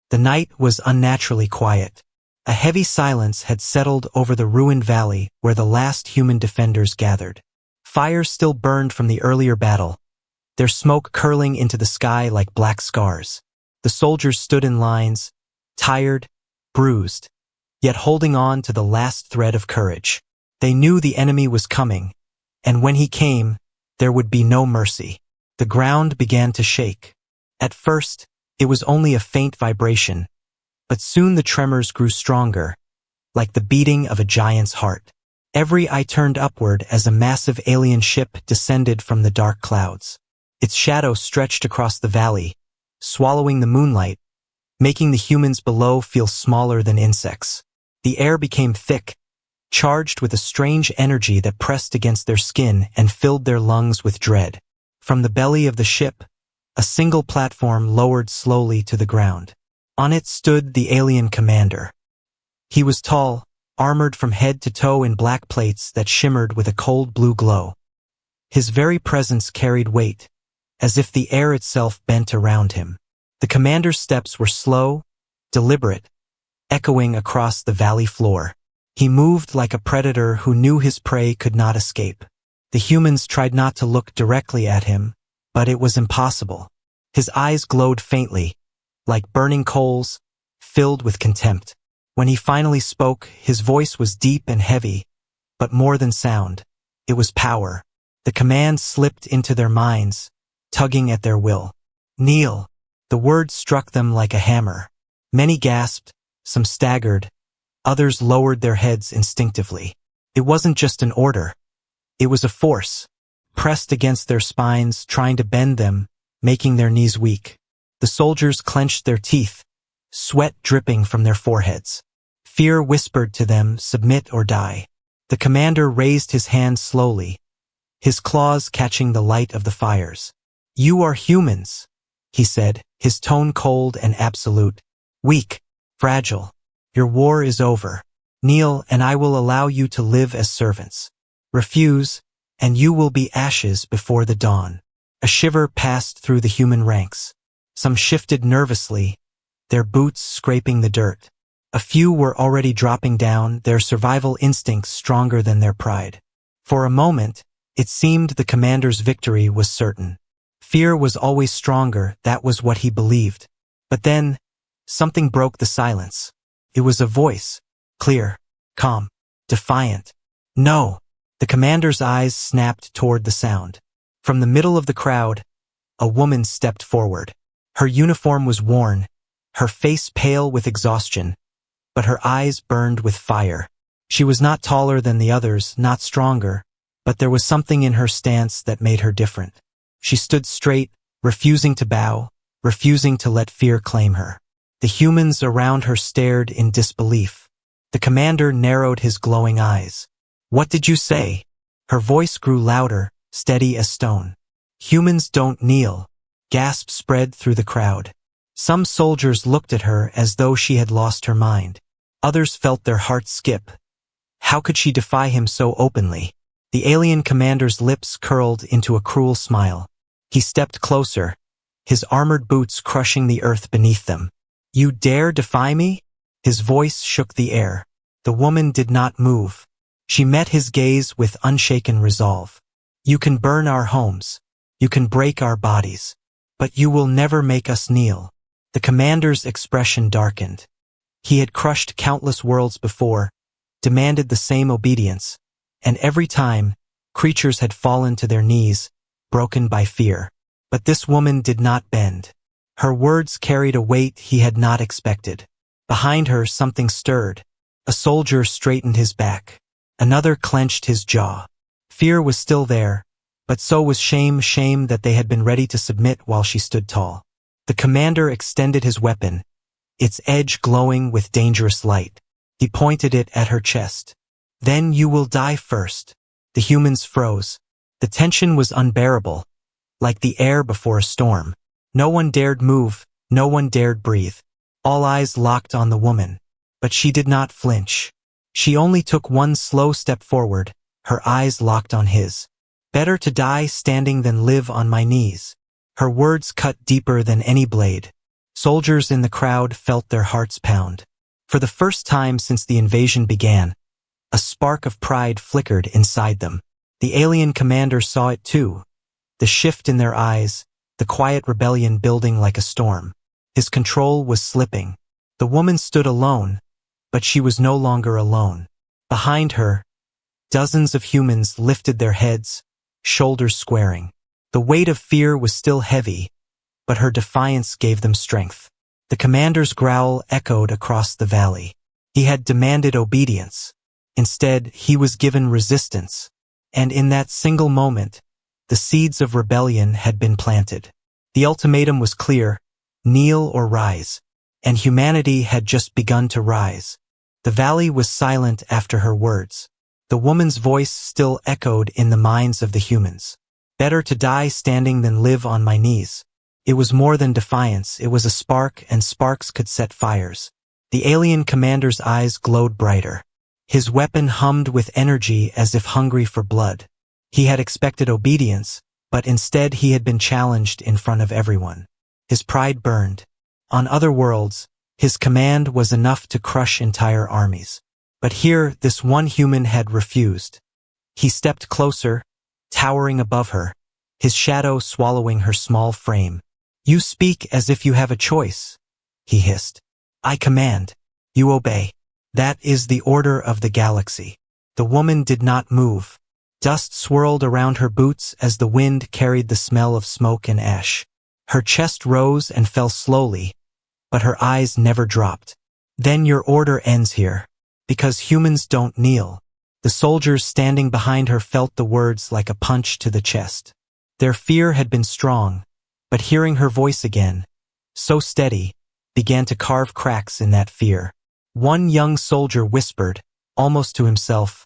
The night was unnaturally quiet. A heavy silence had settled over the ruined valley where the last human defenders gathered. Fires still burned from the earlier battle, their smoke curling into the sky like black scars. The soldiers stood in lines, tired, bruised, yet holding on to the last thread of courage. They knew the enemy was coming, and when he came, there would be no mercy. The ground began to shake. At first, it was only a faint vibration, but soon the tremors grew stronger, like the beating of a giant's heart. Every eye turned upward as a massive alien ship descended from the dark clouds. Its shadow stretched across the valley, swallowing the moonlight, making the humans below feel smaller than insects. The air became thick, charged with a strange energy that pressed against their skin and filled their lungs with dread. From the belly of the ship, a single platform lowered slowly to the ground. On it stood the alien commander. He was tall, armored from head to toe in black plates that shimmered with a cold blue glow. His very presence carried weight, as if the air itself bent around him. The commander's steps were slow, deliberate, echoing across the valley floor. He moved like a predator who knew his prey could not escape. The humans tried not to look directly at him, but it was impossible. His eyes glowed faintly, like burning coals, filled with contempt. When he finally spoke, his voice was deep and heavy, but more than sound, it was power. The command slipped into their minds, tugging at their will. Kneel. The word struck them like a hammer. Many gasped, some staggered, others lowered their heads instinctively. It wasn't just an order. It was a force, pressed against their spines, trying to bend them, making their knees weak. The soldiers clenched their teeth, sweat dripping from their foreheads. Fear whispered to them, submit or die. The commander raised his hand slowly, his claws catching the light of the fires. You are humans, he said, his tone cold and absolute. Weak, fragile. Your war is over. Kneel and I will allow you to live as servants. Refuse, and you will be ashes before the dawn. A shiver passed through the human ranks. Some shifted nervously, their boots scraping the dirt. A few were already dropping down, their survival instincts stronger than their pride. For a moment, it seemed the commander's victory was certain. Fear was always stronger, that was what he believed. But then, something broke the silence. It was a voice, clear, calm, defiant. No! The commander's eyes snapped toward the sound. From the middle of the crowd, a woman stepped forward. Her uniform was worn, her face pale with exhaustion, but her eyes burned with fire. She was not taller than the others, not stronger, but there was something in her stance that made her different. She stood straight, refusing to bow, refusing to let fear claim her. The humans around her stared in disbelief. The commander narrowed his glowing eyes. What did you say? Her voice grew louder, steady as stone. Humans don't kneel. Gasps spread through the crowd. Some soldiers looked at her as though she had lost her mind. Others felt their hearts skip. How could she defy him so openly? The alien commander's lips curled into a cruel smile. He stepped closer, his armored boots crushing the earth beneath them. You dare defy me? His voice shook the air. The woman did not move. She met his gaze with unshaken resolve. You can burn our homes. You can break our bodies. But you will never make us kneel. The commander's expression darkened. He had crushed countless worlds before, demanded the same obedience, and every time, creatures had fallen to their knees, broken by fear. But this woman did not bend. Her words carried a weight he had not expected. Behind her, something stirred. A soldier straightened his back. Another clenched his jaw. Fear was still there, but so was shame that they had been ready to submit while she stood tall. The commander extended his weapon, its edge glowing with dangerous light. He pointed it at her chest. Then you will die first. The humans froze. The tension was unbearable, like the air before a storm. No one dared move, no one dared breathe. All eyes locked on the woman. But she did not flinch. She only took one slow step forward, her eyes locked on his. Better to die standing than live on my knees. Her words cut deeper than any blade. Soldiers in the crowd felt their hearts pound. For the first time since the invasion began, a spark of pride flickered inside them. The alien commander saw it too, the shift in their eyes, the quiet rebellion building like a storm. His control was slipping. The woman stood alone, but she was no longer alone. Behind her, dozens of humans lifted their heads, shoulders squaring. The weight of fear was still heavy, but her defiance gave them strength. The commander's growl echoed across the valley. He had demanded obedience. Instead, he was given resistance. And in that single moment, the seeds of rebellion had been planted. The ultimatum was clear: kneel or rise. And humanity had just begun to rise. The valley was silent after her words. The woman's voice still echoed in the minds of the humans. Better to die standing than live on my knees. It was more than defiance, it was a spark, and sparks could set fires. The alien commander's eyes glowed brighter. His weapon hummed with energy as if hungry for blood. He had expected obedience, but instead he had been challenged in front of everyone. His pride burned. On other worlds, his command was enough to crush entire armies. But here, this one human had refused. He stepped closer, towering above her, his shadow swallowing her small frame. "You speak as if you have a choice," he hissed. "I command. You obey. That is the order of the galaxy." The woman did not move. Dust swirled around her boots as the wind carried the smell of smoke and ash. Her chest rose and fell slowly, but her eyes never dropped. "Then your order ends here. Because humans don't kneel." The soldiers standing behind her felt the words like a punch to the chest. Their fear had been strong, but hearing her voice again, so steady, began to carve cracks in that fear. One young soldier whispered, almost to himself,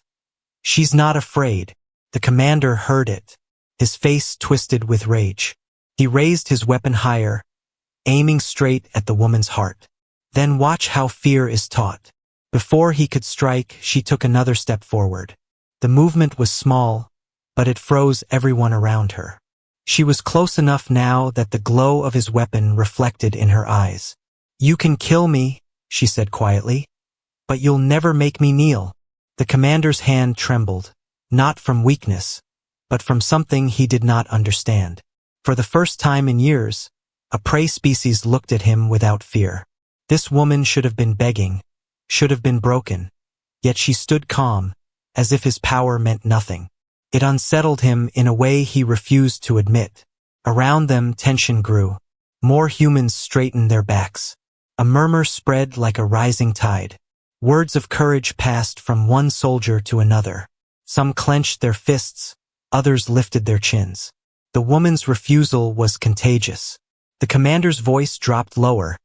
"She's not afraid." The commander heard it. His face twisted with rage. He raised his weapon higher, aiming straight at the woman's heart. "Then watch how fear is taught." Before he could strike, she took another step forward. The movement was small, but it froze everyone around her. She was close enough now that the glow of his weapon reflected in her eyes. "You can kill me," she said quietly, "but you'll never make me kneel." The commander's hand trembled, not from weakness, but from something he did not understand. For the first time in years, a prey species looked at him without fear. This woman should have been begging, should have been broken, yet she stood calm, as if his power meant nothing. It unsettled him in a way he refused to admit. Around them, tension grew. More humans straightened their backs. A murmur spread like a rising tide. Words of courage passed from one soldier to another. Some clenched their fists, others lifted their chins. The woman's refusal was contagious. The commander's voice dropped lower,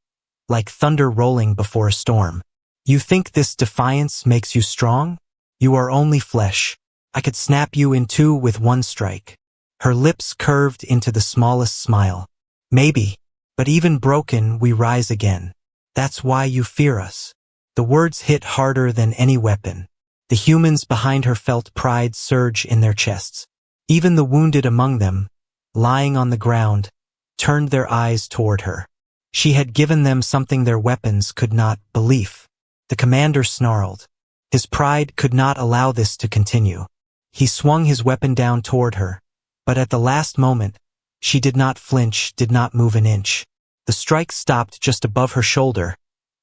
like thunder rolling before a storm. "You think this defiance makes you strong? You are only flesh. I could snap you in two with one strike." Her lips curved into the smallest smile. "Maybe, but even broken, we rise again. That's why you fear us." The words hit harder than any weapon. The humans behind her felt pride surge in their chests. Even the wounded among them, lying on the ground, turned their eyes toward her. She had given them something their weapons could not: belief. The commander snarled. His pride could not allow this to continue. He swung his weapon down toward her, but at the last moment, she did not flinch, did not move an inch. The strike stopped just above her shoulder,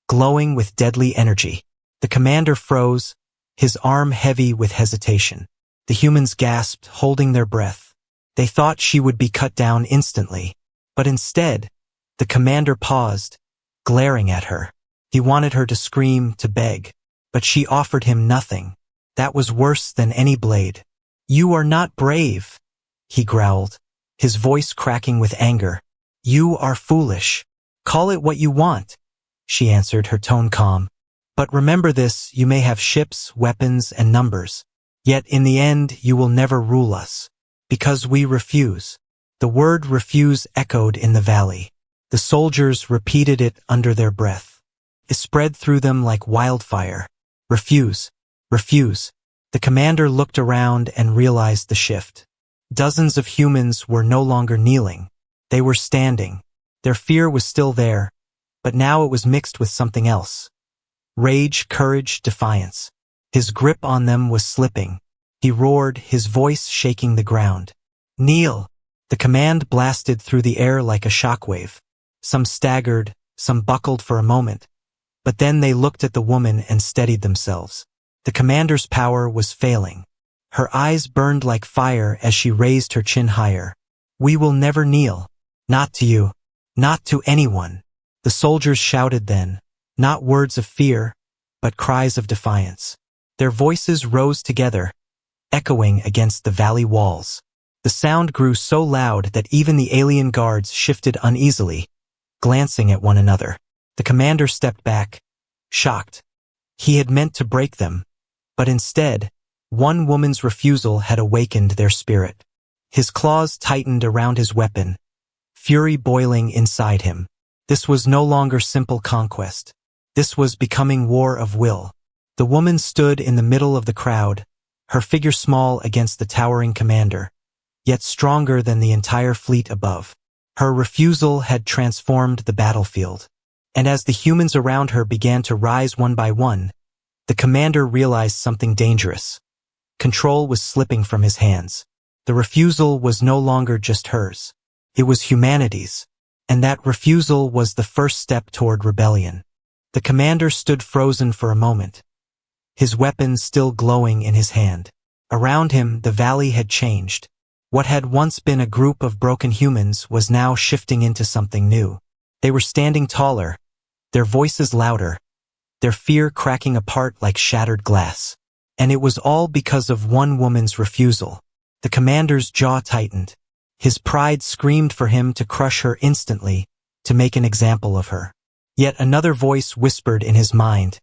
glowing with deadly energy. The commander froze, his arm heavy with hesitation. The humans gasped, holding their breath. They thought she would be cut down instantly, but instead, the commander paused, glaring at her. He wanted her to scream, to beg, but she offered him nothing. That was worse than any blade. "You are not brave," he growled, his voice cracking with anger. "You are foolish. Call it what you want," she answered, her tone calm. "But remember this, you may have ships, weapons, and numbers. Yet in the end, you will never rule us. Because we refuse." The word refuse echoed in the valley. The soldiers repeated it under their breath. It spread through them like wildfire. "Refuse. Refuse." The commander looked around and realized the shift. Dozens of humans were no longer kneeling. They were standing. Their fear was still there, but now it was mixed with something else. Rage, courage, defiance. His grip on them was slipping. He roared, his voice shaking the ground. "Kneel!" The command blasted through the air like a shockwave. Some staggered, some buckled for a moment, but then they looked at the woman and steadied themselves. The commander's power was failing. Her eyes burned like fire as she raised her chin higher. "We will never kneel. Not to you. Not to anyone." The soldiers shouted then, not words of fear, but cries of defiance. Their voices rose together, echoing against the valley walls. The sound grew so loud that even the alien guards shifted uneasily, glancing at one another. The commander stepped back, shocked. He had meant to break them, but instead, one woman's refusal had awakened their spirit. His claws tightened around his weapon, fury boiling inside him. This was no longer simple conquest. This was becoming war of will. The woman stood in the middle of the crowd, her figure small against the towering commander, yet stronger than the entire fleet above. Her refusal had transformed the battlefield. And as the humans around her began to rise one by one, the commander realized something dangerous. Control was slipping from his hands. The refusal was no longer just hers. It was humanity's. And that refusal was the first step toward rebellion. The commander stood frozen for a moment, his weapon still glowing in his hand. Around him, the valley had changed. What had once been a group of broken humans was now shifting into something new. They were standing taller, their voices louder, their fear cracking apart like shattered glass. And it was all because of one woman's refusal. The commander's jaw tightened. His pride screamed for him to crush her instantly, to make an example of her. Yet another voice whispered in his mind,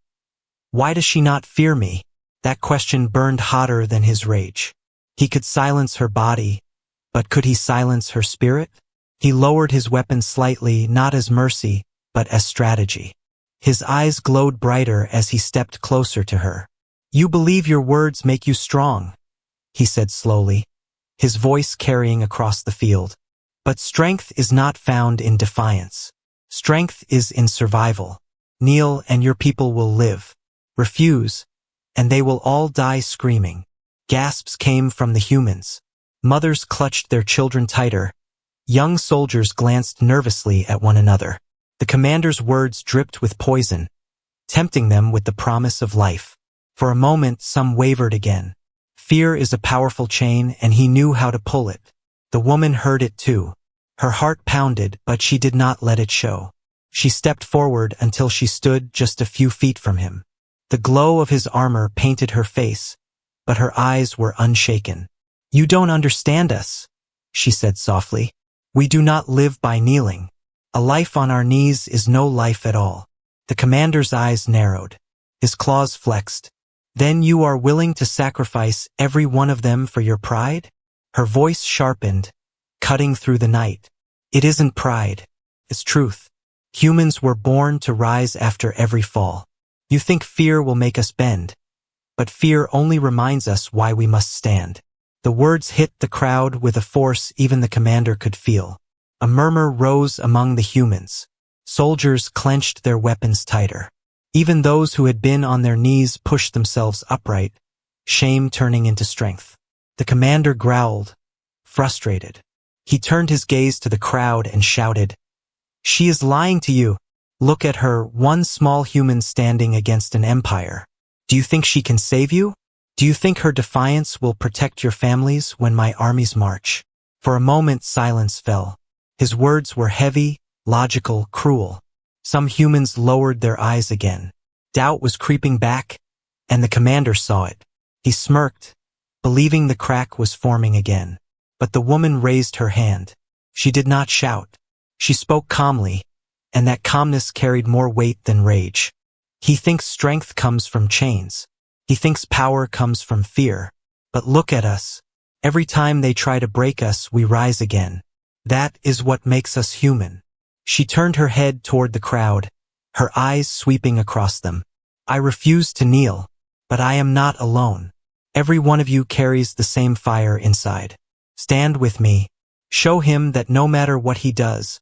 "Why does she not fear me?" That question burned hotter than his rage. He could silence her body, but could he silence her spirit? He lowered his weapon slightly, not as mercy, but as strategy. His eyes glowed brighter as he stepped closer to her. "You believe your words make you strong," he said slowly, his voice carrying across the field. "But strength is not found in defiance. Strength is in survival. Kneel and your people will live. Refuse, and they will all die screaming." Gasps came from the humans. Mothers clutched their children tighter. Young soldiers glanced nervously at one another. The commander's words dripped with poison, tempting them with the promise of life. For a moment, some wavered again. Fear is a powerful chain, and he knew how to pull it. The woman heard it too. Her heart pounded, but she did not let it show. She stepped forward until she stood just a few feet from him. The glow of his armor painted her face, but her eyes were unshaken. "You don't understand us," she said softly. "We do not live by kneeling. A life on our knees is no life at all." The commander's eyes narrowed. His claws flexed. "Then you are willing to sacrifice every one of them for your pride?" Her voice sharpened, cutting through the night. "It isn't pride. It's truth. Humans were born to rise after every fall. You think fear will make us bend, but fear only reminds us why we must stand." The words hit the crowd with a force even the commander could feel. A murmur rose among the humans. Soldiers clenched their weapons tighter. Even those who had been on their knees pushed themselves upright, shame turning into strength. The commander growled, frustrated. He turned his gaze to the crowd and shouted, "She is lying to you. Look at her, one small human standing against an empire. Do you think she can save you? Do you think her defiance will protect your families when my armies march?" For a moment, silence fell. His words were heavy, logical, cruel. Some humans lowered their eyes again. Doubt was creeping back, and the commander saw it. He smirked, believing the crack was forming again. But the woman raised her hand. She did not shout. She spoke calmly, and that calmness carried more weight than rage. "He thinks strength comes from chains. He thinks power comes from fear. But look at us. Every time they try to break us, we rise again. That is what makes us human." She turned her head toward the crowd, her eyes sweeping across them. "I refuse to kneel, but I am not alone. Every one of you carries the same fire inside. Stand with me. Show him that no matter what he does,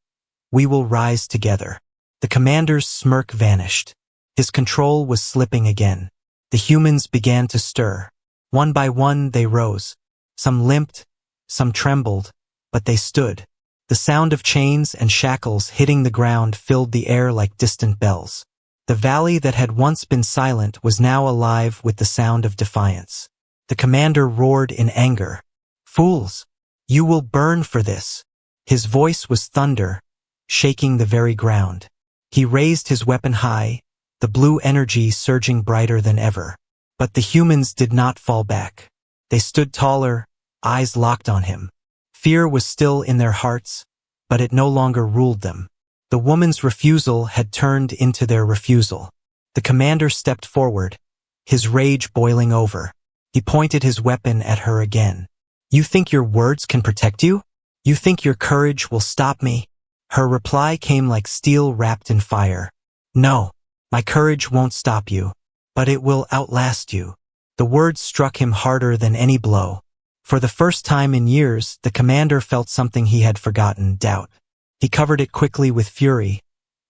we will rise together." The commander's smirk vanished. His control was slipping again. The humans began to stir. One by one they rose. Some limped, some trembled, but they stood. The sound of chains and shackles hitting the ground filled the air like distant bells. The valley that had once been silent was now alive with the sound of defiance. The commander roared in anger. "Fools! You will burn for this!" His voice was thunder, shaking the very ground. He raised his weapon high, the blue energy surging brighter than ever. But the humans did not fall back. They stood taller, eyes locked on him. Fear was still in their hearts, but it no longer ruled them. The woman's refusal had turned into their refusal. The commander stepped forward, his rage boiling over. He pointed his weapon at her again. "You think your words can protect you? You think your courage will stop me?" Her reply came like steel wrapped in fire. "No, my courage won't stop you, but it will outlast you." The words struck him harder than any blow. For the first time in years, the commander felt something he had forgotten: doubt. He covered it quickly with fury,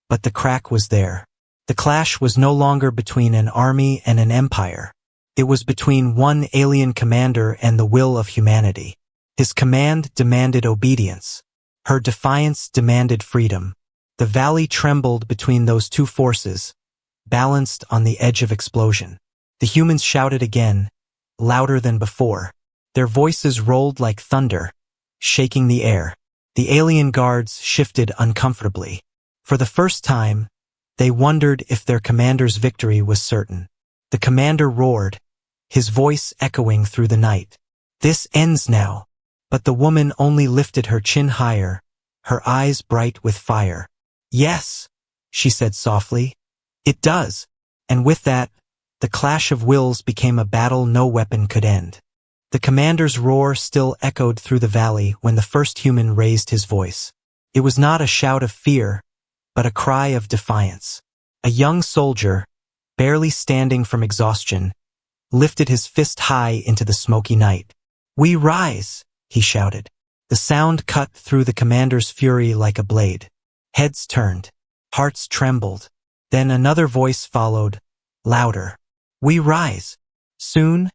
but the crack was there. The clash was no longer between an army and an empire. It was between one alien commander and the will of humanity. His command demanded obedience. Her defiance demanded freedom. The valley trembled between those two forces, balanced on the edge of explosion. The humans shouted again, louder than before. Their voices rolled like thunder, shaking the air. The alien guards shifted uncomfortably. For the first time, they wondered if their commander's victory was certain. The commander roared, his voice echoing through the night. "This ends now." But the woman only lifted her chin higher, her eyes bright with fire. "Yes," she said softly, "it does." And with that, the clash of wills became a battle no weapon could end. The commander's roar still echoed through the valley when the first human raised his voice. It was not a shout of fear, but a cry of defiance. A young soldier, barely standing from exhaustion, lifted his fist high into the smoky night. "We rise!" he shouted. The sound cut through the commander's fury like a blade. Heads turned. Hearts trembled. Then another voice followed, louder. "We rise!" Soon,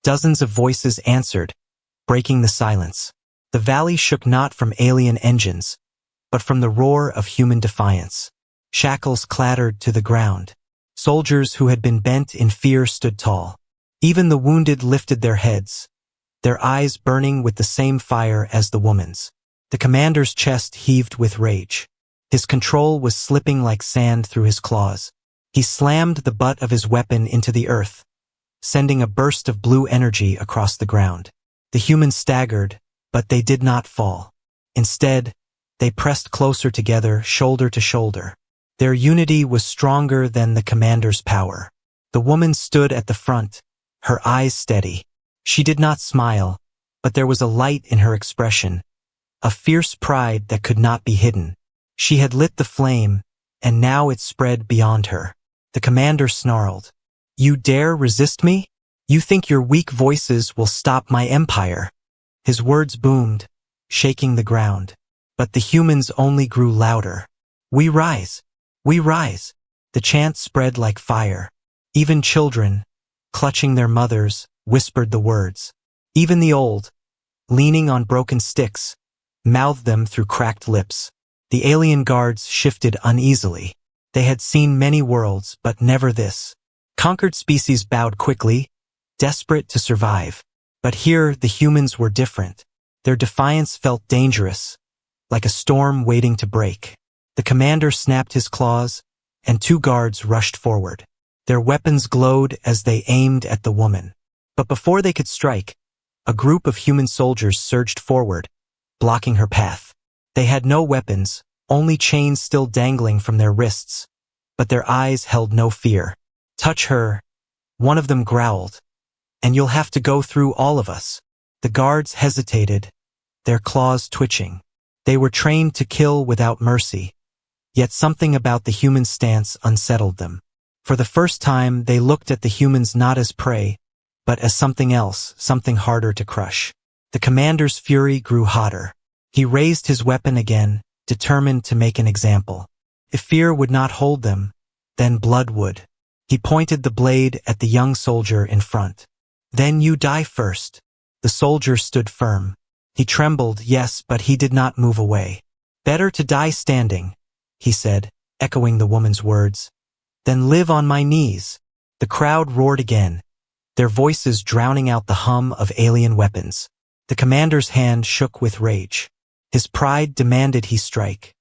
dozens of voices answered, breaking the silence. The valley shook not from alien engines, but from the roar of human defiance. Shackles clattered to the ground. Soldiers who had been bent in fear stood tall. Even the wounded lifted their heads, their eyes burning with the same fire as the woman's. The commander's chest heaved with rage. His control was slipping like sand through his claws. He slammed the butt of his weapon into the earth, sending a burst of blue energy across the ground. The humans staggered, but they did not fall. Instead, they pressed closer together, shoulder to shoulder. Their unity was stronger than the commander's power. The woman stood at the front, her eyes steady. She did not smile, but there was a light in her expression, a fierce pride that could not be hidden. She had lit the flame, and now it spread beyond her. The commander snarled, "You dare resist me? You think your weak voices will stop my empire?" His words boomed, shaking the ground. But the humans only grew louder. "We rise! We rise!" The chant spread like fire. Even children, clutching their mothers, whispered the words. Even the old, leaning on broken sticks, mouthed them through cracked lips. The alien guards shifted uneasily. They had seen many worlds, but never this. Conquered species bowed quickly, desperate to survive. But here the humans were different. Their defiance felt dangerous, like a storm waiting to break. The commander snapped his claws, and two guards rushed forward. Their weapons glowed as they aimed at the woman. But before they could strike, a group of human soldiers surged forward, blocking her path. They had no weapons, only chains still dangling from their wrists, but their eyes held no fear. "Touch her," one of them growled, "and you'll have to go through all of us." The guards hesitated, their claws twitching. They were trained to kill without mercy, yet something about the human stance unsettled them. For the first time, they looked at the humans not as prey, but as something else, something harder to crush. The commander's fury grew hotter. He raised his weapon again, determined to make an example. If fear would not hold them, then blood would. He pointed the blade at the young soldier in front. Then you die first. The soldier stood firm. He trembled, yes, but he did not move away. Better to die standing, he said, echoing the woman's words, than live on my knees. The crowd roared again, their voices drowning out the hum of alien weapons. The commander's hand shook with rage. His pride demanded he strike.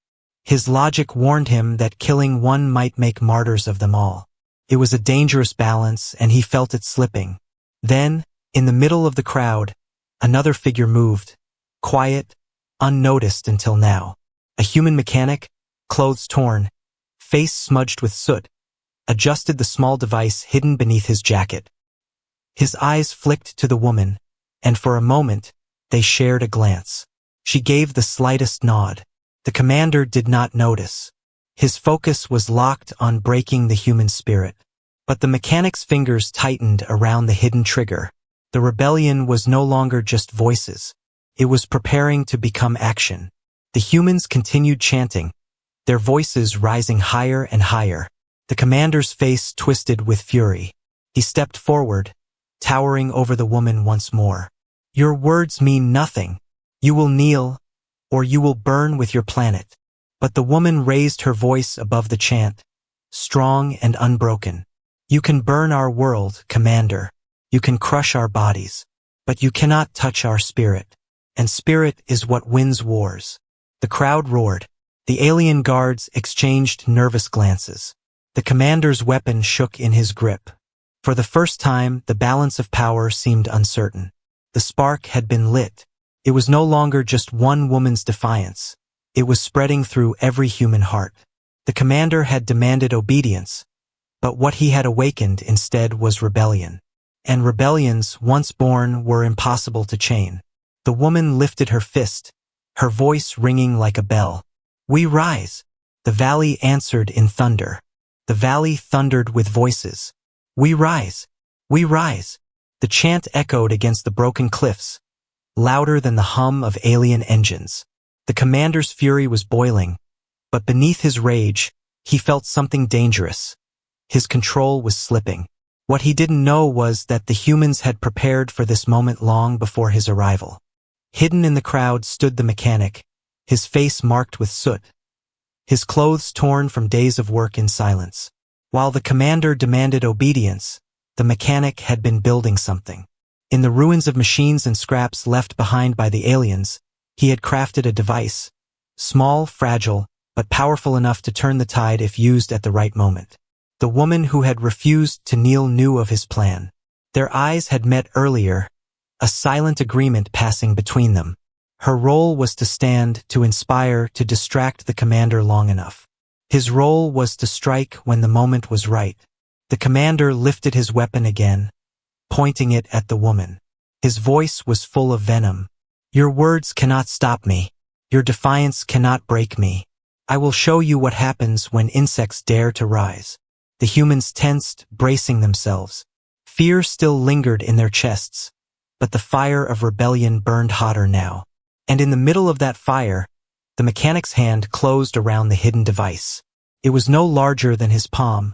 His logic warned him that killing one might make martyrs of them all. It was a dangerous balance, and he felt it slipping. Then, in the middle of the crowd, another figure moved, quiet, unnoticed until now. A human mechanic, clothes torn, face smudged with soot, adjusted the small device hidden beneath his jacket. His eyes flicked to the woman, and for a moment, they shared a glance. She gave the slightest nod. The commander did not notice. His focus was locked on breaking the human spirit. But the mechanic's fingers tightened around the hidden trigger. The rebellion was no longer just voices. It was preparing to become action. The humans continued chanting, their voices rising higher and higher. The commander's face twisted with fury. He stepped forward, towering over the woman once more. Your words mean nothing. You will kneel, or you will burn with your planet. But the woman raised her voice above the chant, strong and unbroken. You can burn our world, Commander. You can crush our bodies. But you cannot touch our spirit. And spirit is what wins wars. The crowd roared. The alien guards exchanged nervous glances. The commander's weapon shook in his grip. For the first time, the balance of power seemed uncertain. The spark had been lit. It was no longer just one woman's defiance. It was spreading through every human heart. The commander had demanded obedience, but what he had awakened instead was rebellion. And rebellions, once born, were impossible to chain. The woman lifted her fist, her voice ringing like a bell. We rise. The valley answered in thunder. The valley thundered with voices. We rise. We rise. The chant echoed against the broken cliffs, louder than the hum of alien engines. The commander's fury was boiling, but beneath his rage, he felt something dangerous. His control was slipping. What he didn't know was that the humans had prepared for this moment long before his arrival. Hidden in the crowd stood the mechanic, his face marked with soot, his clothes torn from days of work in silence. While the commander demanded obedience, the mechanic had been building something. In the ruins of machines and scraps left behind by the aliens, he had crafted a device, small, fragile, but powerful enough to turn the tide if used at the right moment. The woman who had refused to kneel knew of his plan. Their eyes had met earlier, a silent agreement passing between them. Her role was to stand, to inspire, to distract the commander long enough. His role was to strike when the moment was right. The commander lifted his weapon again, pointing it at the woman. His voice was full of venom. Your words cannot stop me. Your defiance cannot break me. I will show you what happens when insects dare to rise. The humans tensed, bracing themselves. Fear still lingered in their chests, but the fire of rebellion burned hotter now. And in the middle of that fire, the mechanic's hand closed around the hidden device. It was no larger than his palm,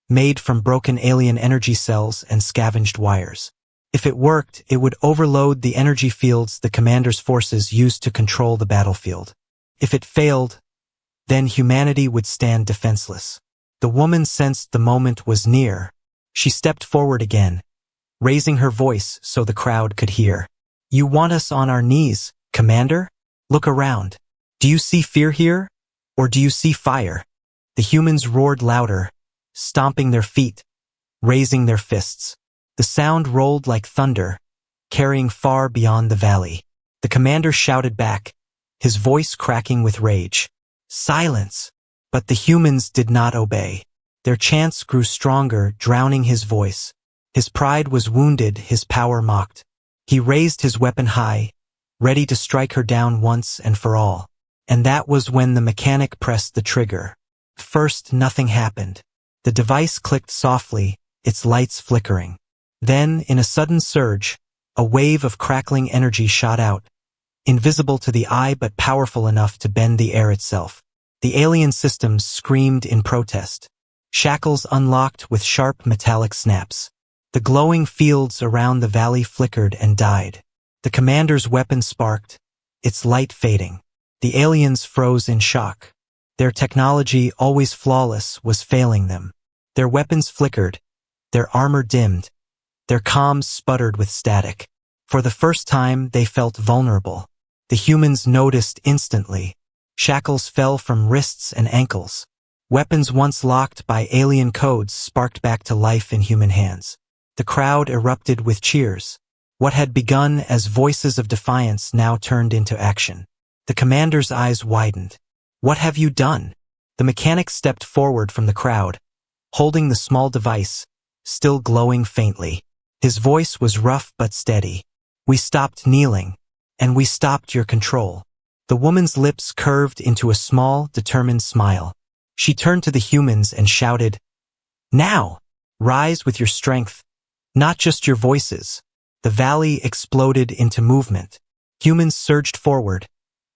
made from broken alien energy cells and scavenged wires. If it worked, it would overload the energy fields the commander's forces used to control the battlefield. If it failed, then humanity would stand defenseless. The woman sensed the moment was near. She stepped forward again, raising her voice so the crowd could hear. You want us on our knees, Commander? Look around. Do you see fear here? Or do you see fire? The humans roared louder, stomping their feet, raising their fists. The sound rolled like thunder, carrying far beyond the valley. The commander shouted back, his voice cracking with rage. Silence! But the humans did not obey. Their chants grew stronger, drowning his voice. His pride was wounded, his power mocked. He raised his weapon high, ready to strike her down once and for all. And that was when the mechanic pressed the trigger. First, nothing happened. The device clicked softly, its lights flickering. Then, in a sudden surge, a wave of crackling energy shot out, invisible to the eye but powerful enough to bend the air itself. The alien systems screamed in protest. Shackles unlocked with sharp metallic snaps. The glowing fields around the valley flickered and died. The commander's weapon sparked, its light fading. The aliens froze in shock. Their technology, always flawless, was failing them. Their weapons flickered, their armor dimmed, their comms sputtered with static. For the first time, they felt vulnerable. The humans noticed instantly. Shackles fell from wrists and ankles. Weapons once locked by alien codes sparked back to life in human hands. The crowd erupted with cheers. What had begun as voices of defiance now turned into action. The commander's eyes widened. "What have you done?" The mechanic stepped forward from the crowd, holding the small device, still glowing faintly. His voice was rough but steady. "We stopped kneeling, and we stopped your control." The woman's lips curved into a small, determined smile. She turned to the humans and shouted, "Now! Rise with your strength, not just your voices." The valley exploded into movement. Humans surged forward,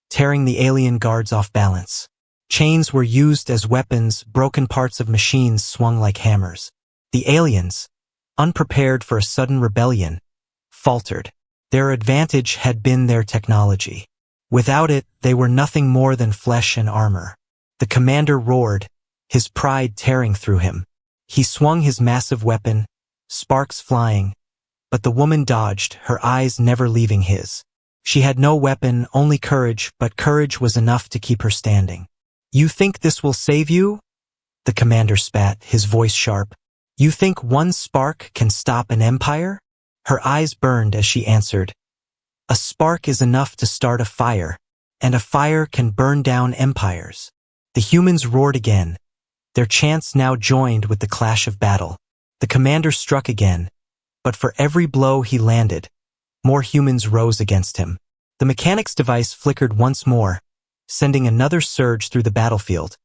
tearing the alien guards off balance. Chains were used as weapons, broken parts of machines swung like hammers. The aliens, unprepared for a sudden rebellion, faltered. Their advantage had been their technology. Without it, they were nothing more than flesh and armor. The commander roared, his pride tearing through him. He swung his massive weapon, sparks flying, but the woman dodged, her eyes never leaving his. She had no weapon, only courage, but courage was enough to keep her standing. "You think this will save you?" The commander spat, his voice sharp. "You think one spark can stop an empire?" Her eyes burned as she answered, "A spark is enough to start a fire, and a fire can burn down empires." The humans roared again, their chants now joined with the clash of battle. The commander struck again, but for every blow he landed, more humans rose against him. The mechanic's device flickered once more, sending another surge through the battlefield,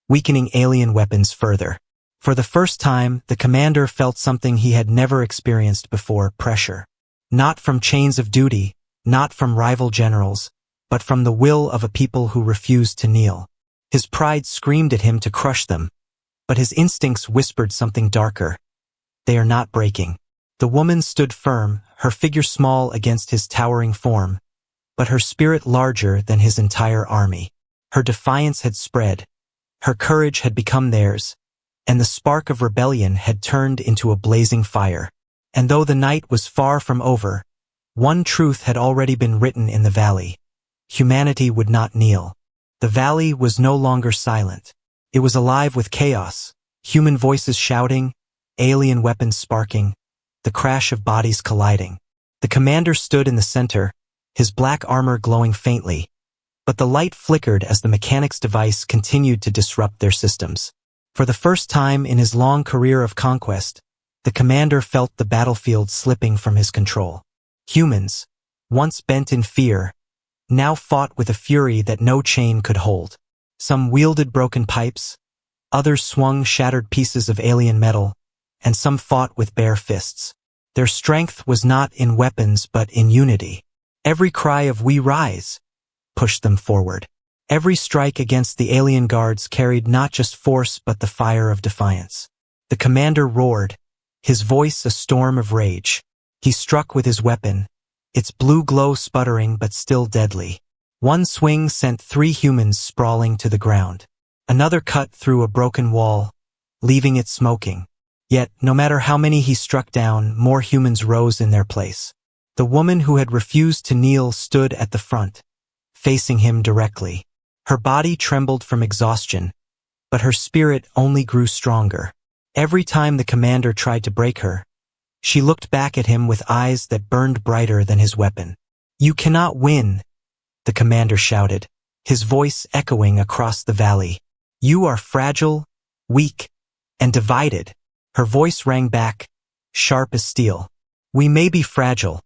weakening alien weapons further. For the first time, the commander felt something he had never experienced before: pressure. Not from chains of duty, not from rival generals, but from the will of a people who refused to kneel. His pride screamed at him to crush them, but his instincts whispered something darker. They are not breaking. The woman stood firm, her figure small against his towering form, but her spirit larger than his entire army. Her defiance had spread, her courage had become theirs, and the spark of rebellion had turned into a blazing fire. And though the night was far from over, one truth had already been written in the valley: humanity would not kneel. The valley was no longer silent. It was alive with chaos, human voices shouting, alien weapons sparking, the crash of bodies colliding. The commander stood in the center, his black armor glowing faintly, but the light flickered as the mechanic's device continued to disrupt their systems. For the first time in his long career of conquest, the commander felt the battlefield slipping from his control. Humans, once bent in fear, now fought with a fury that no chain could hold. Some wielded broken pipes, others swung shattered pieces of alien metal, and some fought with bare fists. Their strength was not in weapons but in unity. Every cry of "We rise" pushed them forward. Every strike against the alien guards carried not just force but the fire of defiance. The commander roared, his voice a storm of rage. He struck with his weapon, its blue glow sputtering but still deadly. One swing sent 3 humans sprawling to the ground. Another cut through a broken wall, leaving it smoking. Yet, no matter how many he struck down, more humans rose in their place. The woman who had refused to kneel stood at the front, facing him directly. Her body trembled from exhaustion, but her spirit only grew stronger. Every time the commander tried to break her, she looked back at him with eyes that burned brighter than his weapon. "You cannot win," the commander shouted, his voice echoing across the valley. "You are fragile, weak, and divided." Her voice rang back, sharp as steel. "We may be fragile,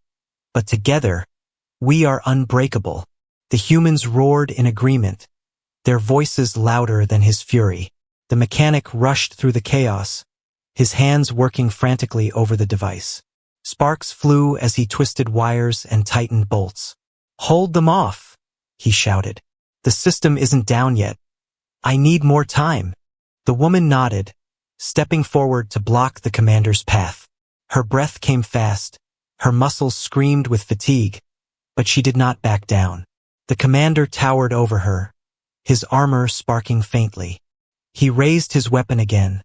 but together, we are unbreakable." The humans roared in agreement, their voices louder than his fury. The mechanic rushed through the chaos, his hands working frantically over the device. Sparks flew as he twisted wires and tightened bolts. "Hold them off," he shouted. "The system isn't down yet. I need more time. The woman nodded, stepping forward to block the commander's path. Her breath came fast, her muscles screamed with fatigue, but she did not back down. The commander towered over her, his armor sparking faintly. He raised his weapon again,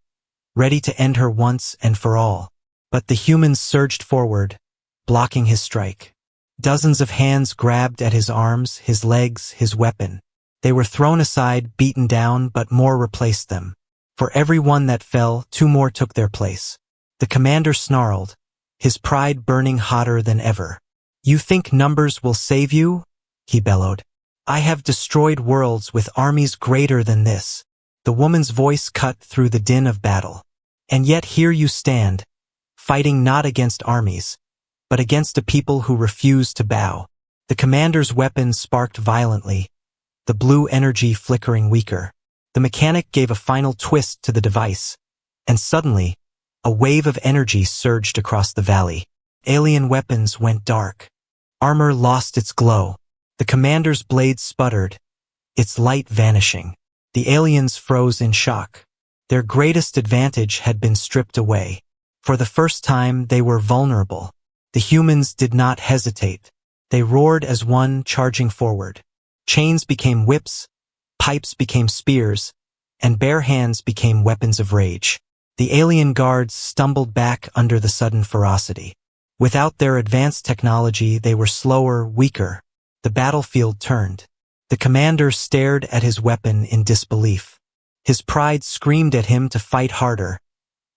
ready to end her once and for all. But the humans surged forward, blocking his strike. Dozens of hands grabbed at his arms, his legs, his weapon. They were thrown aside, beaten down, but more replaced them. For every one that fell, 2 more took their place. The commander snarled, his pride burning hotter than ever. You think numbers will save you? He bellowed. I have destroyed worlds with armies greater than this. The woman's voice cut through the din of battle. And yet here you stand, fighting not against armies, but against a people who refuse to bow. The commander's weapon sparked violently, the blue energy flickering weaker. The mechanic gave a final twist to the device, and suddenly, a wave of energy surged across the valley. Alien weapons went dark. Armor lost its glow. The commander's blade sputtered, its light vanishing. The aliens froze in shock. Their greatest advantage had been stripped away. For the first time, they were vulnerable. The humans did not hesitate. They roared as one, charging forward. Chains became whips, pipes became spears, and bare hands became weapons of rage. The alien guards stumbled back under the sudden ferocity. Without their advanced technology, they were slower, weaker. The battlefield turned. The commander stared at his weapon in disbelief. His pride screamed at him to fight harder,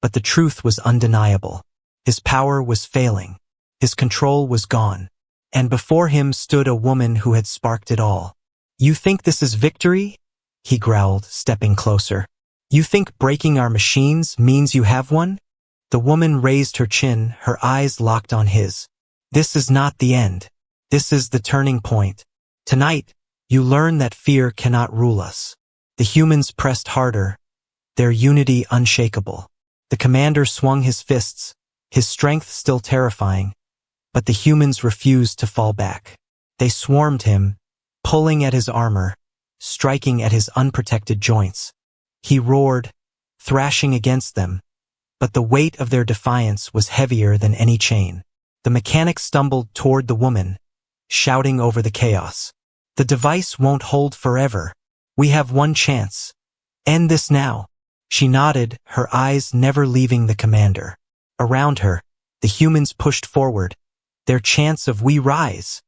but the truth was undeniable. His power was failing. His control was gone. And before him stood a woman who had sparked it all. You think this is victory? He growled, stepping closer. You think breaking our machines means you have won? The woman raised her chin, her eyes locked on his. This is not the end. This is the turning point. Tonight, you learn that fear cannot rule us. The humans pressed harder, their unity unshakable. The commander swung his fists, his strength still terrifying, but the humans refused to fall back. They swarmed him, pulling at his armor, striking at his unprotected joints. He roared, thrashing against them, but the weight of their defiance was heavier than any chain. The mechanic stumbled toward the woman, shouting over the chaos. The device won't hold forever. We have one chance. End this now. She nodded, her eyes never leaving the commander. Around her, the humans pushed forward, their chants of "We rise,"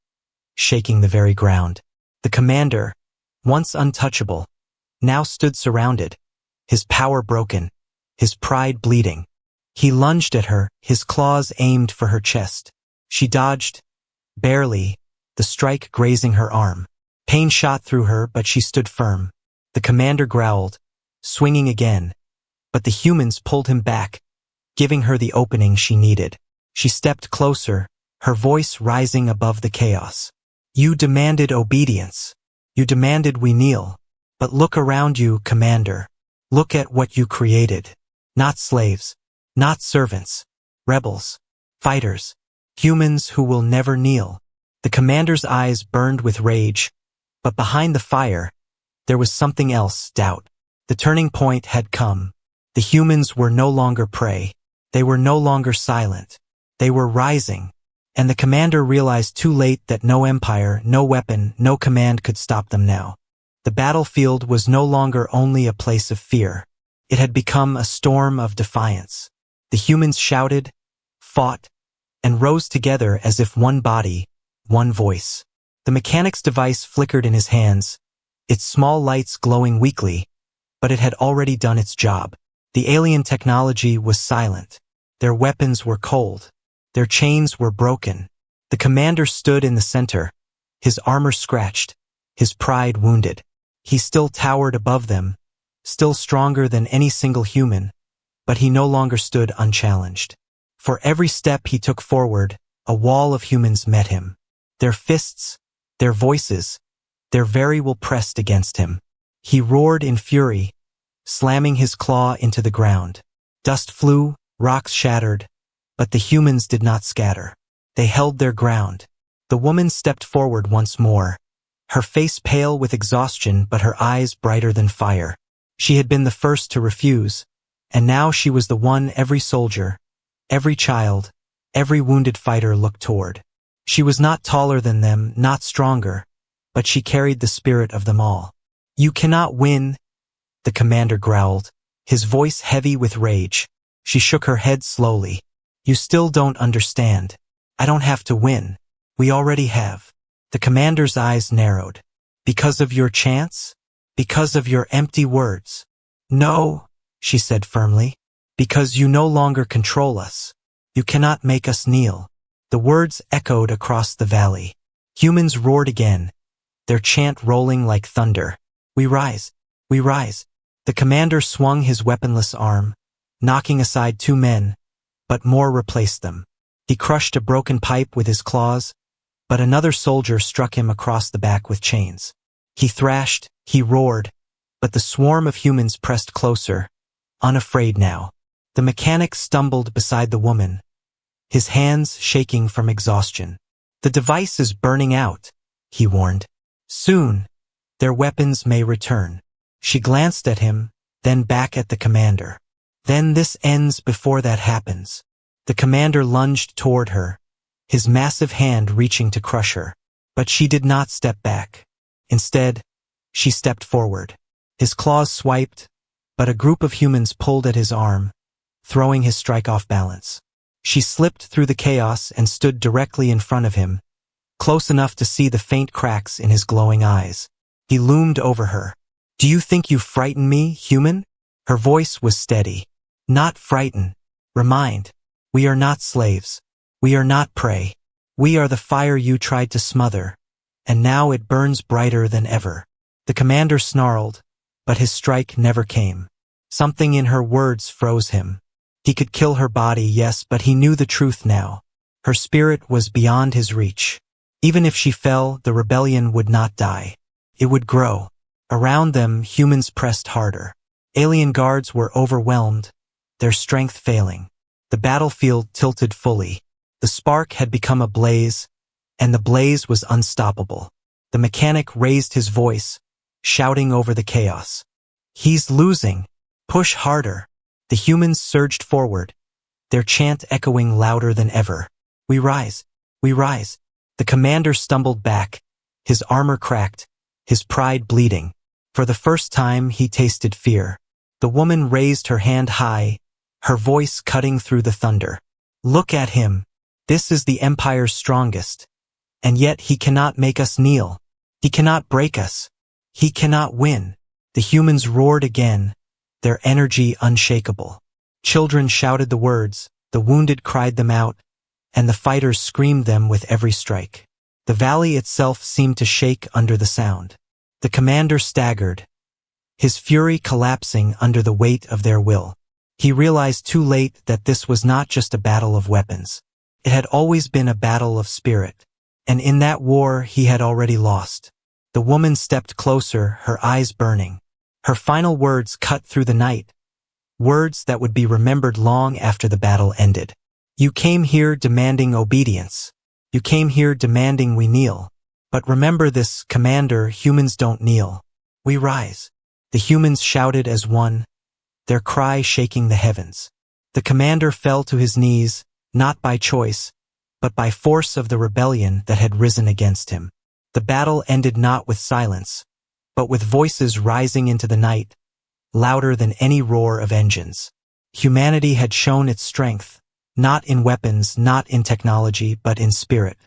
shaking the very ground. The commander, once untouchable, now stood surrounded, his power broken, his pride bleeding. He lunged at her, his claws aimed for her chest. She dodged, barely, the strike grazing her arm. Pain shot through her, but she stood firm. The commander growled, swinging again, but the humans pulled him back, giving her the opening she needed. She stepped closer, her voice rising above the chaos. You demanded obedience. You demanded we kneel. But look around you, Commander. Look at what you created. Not slaves, not servants, rebels, fighters, humans who will never kneel. The commander's eyes burned with rage, but behind the fire, there was something else, doubt. The turning point had come. The humans were no longer prey. They were no longer silent. They were rising. And the commander realized too late that no empire, no weapon, no command could stop them now. The battlefield was no longer only a place of fear. It had become a storm of defiance. The humans shouted, fought, and rose together as if one body, one voice. The mechanic's device flickered in his hands, its small lights glowing weakly, but it had already done its job. The alien technology was silent. Their weapons were cold. Their chains were broken. The commander stood in the center, his armor scratched, his pride wounded. He still towered above them, still stronger than any single human, but he no longer stood unchallenged. For every step he took forward, a wall of humans met him. Their fists, their voices, their very will pressed against him. He roared in fury, slamming his claw into the ground. Dust flew, rocks shattered, but the humans did not scatter. They held their ground. The woman stepped forward once more, her face pale with exhaustion but her eyes brighter than fire. She had been the first to refuse, and now she was the one every soldier, every child, every wounded fighter looked toward. She was not taller than them, not stronger, but she carried the spirit of them all. "You cannot win," the commander growled, his voice heavy with rage. She shook her head slowly. "You still don't understand. I don't have to win. We already have." The commander's eyes narrowed. "Because of your chance? Because of your empty words?" "No," she said firmly. "Because you no longer control us. You cannot make us kneel." The words echoed across the valley. Humans roared again, their chant rolling like thunder. "We rise. We rise." The commander swung his weaponless arm, knocking aside 2 men, but more replaced them. He crushed a broken pipe with his claws, but another soldier struck him across the back with chains. He thrashed, he roared, but the swarm of humans pressed closer, unafraid now. The mechanic stumbled beside the woman, his hands shaking from exhaustion. "The device is burning out," he warned. "Soon, their weapons may return." She glanced at him, then back at the commander. "Then this ends before that happens." The commander lunged toward her, his massive hand reaching to crush her. But she did not step back. Instead, she stepped forward. His claws swiped, but a group of humans pulled at his arm, throwing his strike off balance. She slipped through the chaos and stood directly in front of him, close enough to see the faint cracks in his glowing eyes. He loomed over her. "Do you think you frighten me, human?" Her voice was steady. "Not frighten. Remind. We are not slaves. We are not prey. We are the fire you tried to smother, and now it burns brighter than ever." The commander snarled, but his strike never came. Something in her words froze him. He could kill her body, yes, but he knew the truth now. Her spirit was beyond his reach. Even if she fell, the rebellion would not die. It would grow. Around them, humans pressed harder. Alien guards were overwhelmed, their strength failing. The battlefield tilted fully. The spark had become a blaze, and the blaze was unstoppable. The mechanic raised his voice, shouting over the chaos. "He's losing. Push harder." The humans surged forward, their chant echoing louder than ever. "We rise. We rise." The commander stumbled back, his armor cracked, his pride bleeding. For the first time, he tasted fear. The woman raised her hand high, her voice cutting through the thunder. "Look at him. This is the Empire's strongest. And yet he cannot make us kneel. He cannot break us. He cannot win." The humans roared again, their energy unshakable. Children shouted the words, the wounded cried them out, and the fighters screamed them with every strike. The valley itself seemed to shake under the sound. The commander staggered, his fury collapsing under the weight of their will. He realized too late that this was not just a battle of weapons. It had always been a battle of spirit, and in that war he had already lost. The woman stepped closer, her eyes burning. Her final words cut through the night, words that would be remembered long after the battle ended. "You came here demanding obedience. You came here demanding we kneel. But remember this, Commander, humans don't kneel. We rise." The humans shouted as one, their cry shaking the heavens. The commander fell to his knees, not by choice, but by force of the rebellion that had risen against him. The battle ended not with silence, but with voices rising into the night, louder than any roar of engines. Humanity had shown its strength, not in weapons, not in technology, but in spirit.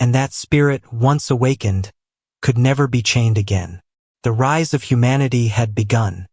And that spirit, once awakened, could never be chained again. The rise of humanity had begun.